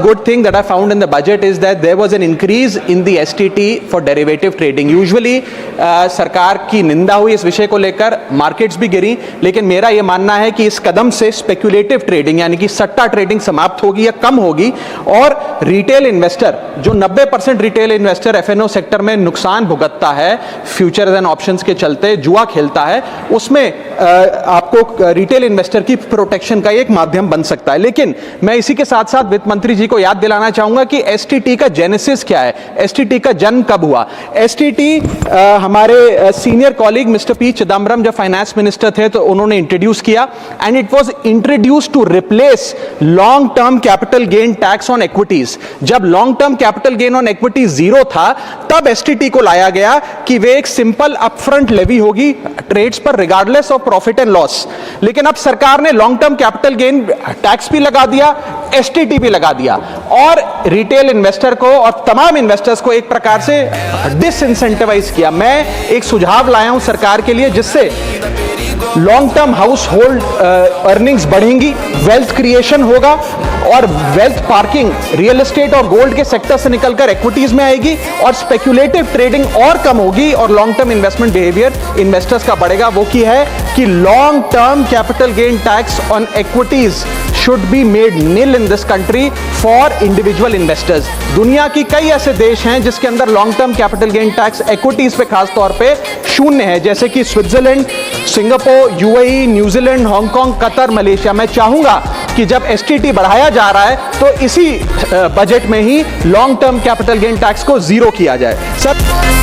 Good thing that I found in the budget is that there was an increase in the STT for derivative trading. Usually सरकार की निंदा हुई इस विषय को लेकर, मार्केट्स भी गिरी, लेकिन मेरा यह मानना है कि इस कदम से स्पेक्युलेटिव ट्रेडिंग यानी कि सट्टा ट्रेडिंग समाप्त होगी या कम होगी और रिटेल इन्वेस्टर जो 90% रिटेल इन्वेस्टर एफएनओ सेक्टर में नुकसान भुगतता है फ्यूचर्स एंड ऑप्शंस के चलते, जुआ खेलता है, उसमें आपको रिटेल इन्वेस्टर की प्रोटेक्शन का एक माध्यम बन सकता है। लेकिन मैं इसी के साथ साथ वित्त मंत्री जी को याद दिलाना चाहूंगा कि एसटीटी का जेनेसिस क्या है, एसटीटी का जन्म कब हुआ। एसटीटी हमारे senior colleague mister P Chidambaram जब फाइनेंस मिनिस्टर थे तो उन्होंने इंट्रोड्यूस किया and it was introduce to replace long term capital gain tax on equities. जब long term capital gain on equity zero था तब एसटीटी को लाया गया कि वे एक सिंपल अपफ्रंट लेवी होगी ट्रेड्स पर regardless of profit and loss. लेकिन अब सरकार ने long term capital gain tax भी लगा दिया, एसटीटी भी लगा दिया और रिटेल इन्वेस्टर को और तमाम इन्वेस्टर्स को एक प्रकार से डिसइंसेंटिवाइज किया। मैं एक सुझाव लाया हूं सरकार के लिए जिससे long term house hold earnings बढ़ेंगी, वेल्थ क्रिएशन होगा और वेल्थ पार्किंग रियल एस्टेट और गोल्ड के सेक्टर से निकलकर इक्विटीज में आएगी और स्पेक्युलेटिव ट्रेडिंग और कम होगी और long term investment behaviour investors का बढ़ेगा। वो की है कि long term capital gain tax on equities should be made nil in this country for individual investors। दुनिया की कई ऐसे देश हैं जिसके अंदर long term capital gain tax equities पे खास तौर पे शून्य है, जैसे कि Switzerland, Singapore, UAE, New Zealand, Hong Kong, Qatar, Malaysia. मैं चाहूंगा कि जब एसटीटी बढ़ाया जा रहा है तो इसी बजट में ही long term capital gain tax को जीरो किया जाए। सर